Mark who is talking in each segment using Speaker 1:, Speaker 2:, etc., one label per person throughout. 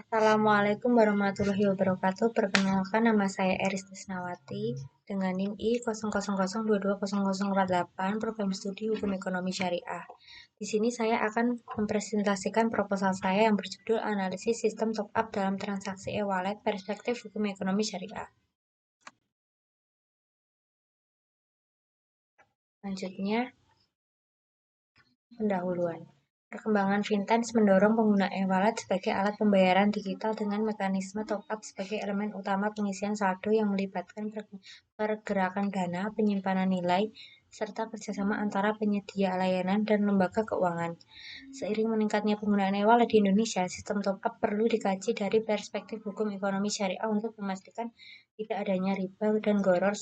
Speaker 1: Assalamualaikum warahmatullahi wabarakatuh. Perkenalkan, nama saya Eris Tisnawati dengan NIM I00220048, Program Studi Hukum Ekonomi Syariah. Di sini saya akan mempresentasikan proposal saya yang berjudul Analisis Sistem Top Up dalam Transaksi E-Wallet Perspektif Hukum Ekonomi Syariah. Selanjutnya, pendahuluan. Perkembangan fintech mendorong pengguna e-wallet sebagai alat pembayaran digital dengan mekanisme top-up sebagai elemen utama pengisian saldo yang melibatkan pergerakan dana, penyimpanan nilai, serta kerjasama antara penyedia layanan dan lembaga keuangan. Seiring meningkatnya penggunaan e-wallet di Indonesia, sistem top-up perlu dikaji dari perspektif hukum ekonomi syariah untuk memastikan tidak adanya riba dan gharar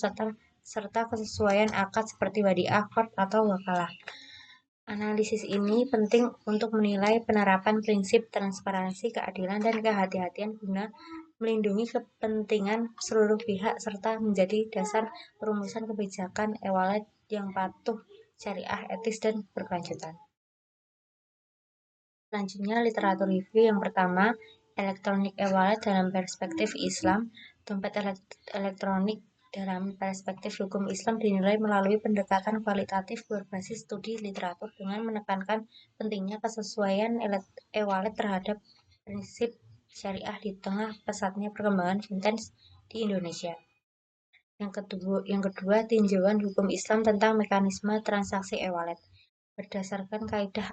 Speaker 1: serta kesesuaian akad seperti wadiah, qard, atau wakalah. Analisis ini penting untuk menilai penerapan prinsip transparansi, keadilan, dan kehati-hatian guna melindungi kepentingan seluruh pihak serta menjadi dasar perumusan kebijakan e-wallet yang patuh syariah, etis, dan berkelanjutan. Selanjutnya, literatur review yang pertama, elektronik e-wallet dalam perspektif Islam. Dompet elektronik dalam perspektif hukum Islam dinilai melalui pendekatan kualitatif berbasis studi literatur dengan menekankan pentingnya kesesuaian e-wallet terhadap prinsip syariah di tengah pesatnya perkembangan fintech di Indonesia. Yang kedua, tinjauan hukum Islam tentang mekanisme transaksi e-wallet. Berdasarkan kaidah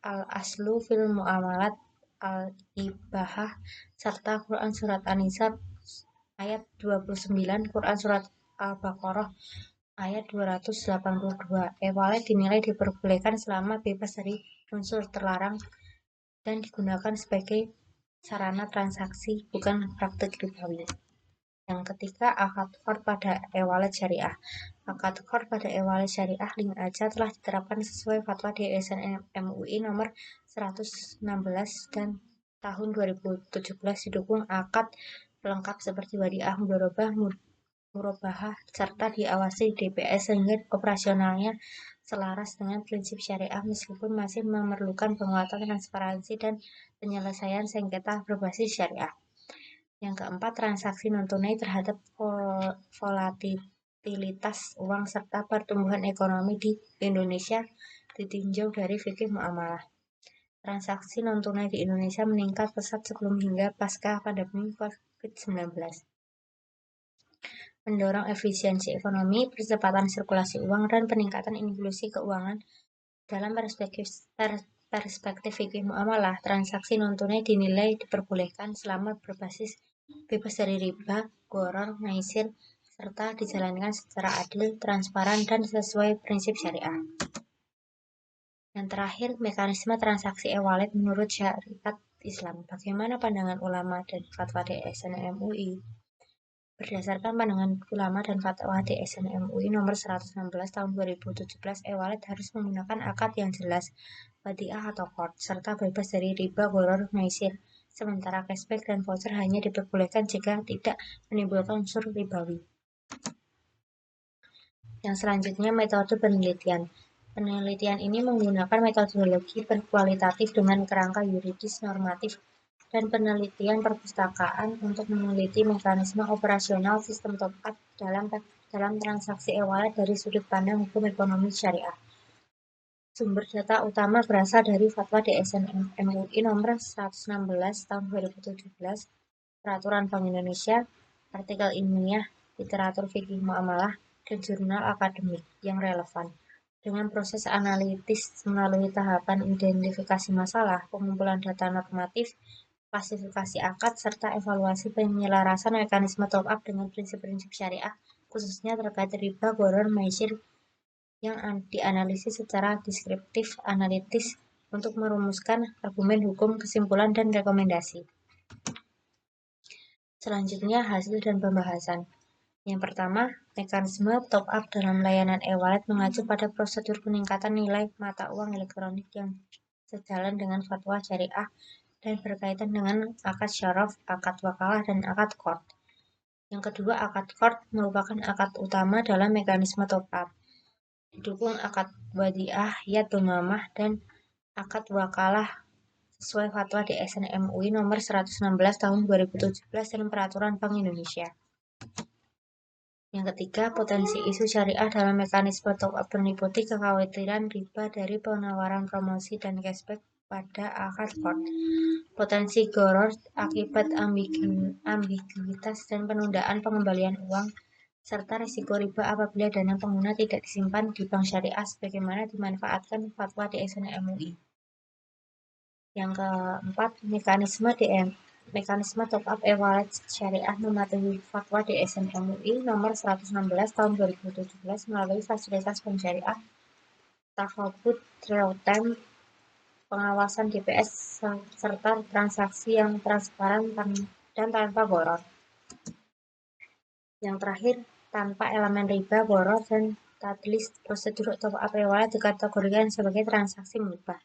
Speaker 1: al-aslu fil muamalat al-ibahah serta Quran Surat An-Nisa ayat 29, Quran Surat Al-Baqarah ayat 282. E-wallet dinilai diperbolehkan selama bebas dari unsur terlarang dan digunakan sebagai sarana transaksi, bukan praktik ribawi. Yang ketiga, akad qard pada e-wallet syariah. Akad qard pada e-wallet syariah link aja telah diterapkan sesuai fatwa DSN MUI nomor 116 dan tahun 2017 didukung akad pelengkap seperti wadiah, mudharabah, murabahah, serta diawasi DPS sehingga operasionalnya selaras dengan prinsip syariah meskipun masih memerlukan penguatan transparansi dan penyelesaian sengketa berbasis syariah. Yang keempat, transaksi non-tunai terhadap volatilitas uang serta pertumbuhan ekonomi di Indonesia ditinjau dari fikih muamalah. Transaksi non-tunai di Indonesia meningkat pesat sebelum hingga pasca pandemi COVID-19. Mendorong efisiensi ekonomi, percepatan sirkulasi uang, dan peningkatan inklusi keuangan. Dalam perspektif fikih muamalah, transaksi non-tunai dinilai diperbolehkan selama berbasis bebas dari riba, gharar, maisir, serta dijalankan secara adil, transparan, dan sesuai prinsip syariah. Yang terakhir, mekanisme transaksi e-wallet menurut syariat Islam. Bagaimana pandangan ulama dan fatwa DSN MUI? Berdasarkan pandangan ulama dan fatwa DSN MUI nomor 116 tahun 2017, e-wallet harus menggunakan akad yang jelas, wadiah atau qard, serta bebas dari riba, gharar, maisir. Sementara cashback dan voucher hanya diperbolehkan jika tidak menimbulkan unsur ribawi. Yang selanjutnya, metode penelitian. Penelitian ini menggunakan metodologi kualitatif dengan kerangka yuridis normatif dan penelitian perpustakaan untuk meneliti mekanisme operasional sistem top-up dalam transaksi e-wallet dari sudut pandang hukum ekonomi syariah. Sumber data utama berasal dari fatwa DSN MUI nomor 116 tahun 2017, Peraturan Bank Indonesia, artikel ilmiah, literatur fikih muamalah, dan jurnal akademik yang relevan. Dengan proses analitis melalui tahapan identifikasi masalah, pengumpulan data normatif, klasifikasi akad, serta evaluasi penyelarasan mekanisme top-up dengan prinsip-prinsip syariah, khususnya terkait riba, gharar, maisir, yang dianalisis secara deskriptif analitis untuk merumuskan argumen hukum, kesimpulan, dan rekomendasi. Selanjutnya, hasil dan pembahasan. Yang pertama, mekanisme top-up dalam layanan e-wallet mengacu pada prosedur peningkatan nilai mata uang elektronik yang sejalan dengan fatwa syariah dan berkaitan dengan akad syaraf, akad wakalah, dan akad qard. Yang kedua, akad qard merupakan akad utama dalam mekanisme top-up. Didukung akad wadiah, yad domamah, dan akad wakalah sesuai fatwa DSN MUI nomor 116 tahun 2017 dan Peraturan Bank Indonesia. Yang ketiga, potensi isu syariah dalam mekanisme top-up meliputi kekhawatiran riba dari penawaran promosi dan cashback pada akad qard, potensi gharar akibat ambiguitas dan penundaan pengembalian uang, serta risiko riba apabila dana pengguna tidak disimpan di bank syariah sebagaimana dimanfaatkan fatwa DSN MUI. Yang keempat, mekanisme top-up e-wallet syariah mematuhi fatwa DSN MUI nomor 116 tahun 2017 melalui fasilitas bank syariah, takobut real-time, pengawasan DPS, serta transaksi yang transparan dan tanpa boror. Yang terakhir, tanpa elemen riba, boror, dan tadlis, prosedur top-up e-wallet dikategorikan sebagai transaksi mubah.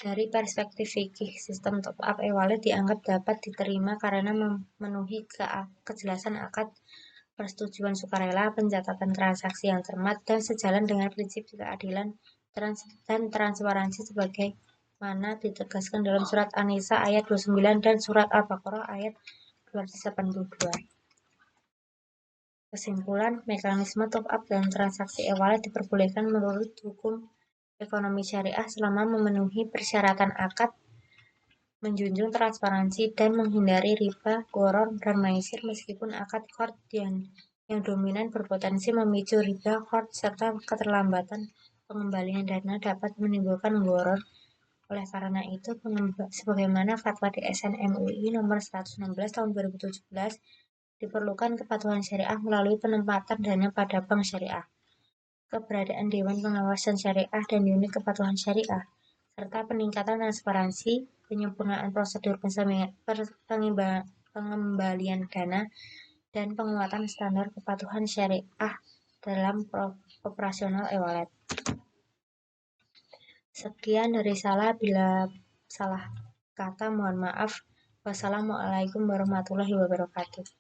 Speaker 1: Dari perspektif fikih, sistem top-up e-wallet dianggap dapat diterima karena memenuhi kejelasan akad, persetujuan sukarela, pencatatan transaksi yang cermat, dan sejalan dengan prinsip keadilan dan transparansi sebagaimana ditegaskan dalam surat An-Nisa ayat 29 dan surat Al-Baqarah ayat 282. Kesimpulan, mekanisme top-up dan transaksi e-wallet diperbolehkan menurut hukum ekonomi syariah selama memenuhi persyaratan akad, menjunjung transparansi, dan menghindari riba, gharar, dan maisir meskipun akad qard yang dominan berpotensi memicu riba, qard, serta keterlambatan pengembalian dana dapat menimbulkan gharar. Oleh karena itu, sebagaimana fatwa DSN MUI nomor 116 tahun 2017, diperlukan kepatuhan syariah melalui penempatan dana pada bank syariah, keberadaan Dewan Pengawasan Syariah dan unit kepatuhan syariah, serta peningkatan transparansi, penyempurnaan prosedur pengembalian dana, dan penguatan standar kepatuhan syariah dalam operasional e-wallet. Sekian dari saya, bila salah kata mohon maaf. Wassalamualaikum warahmatullahi wabarakatuh.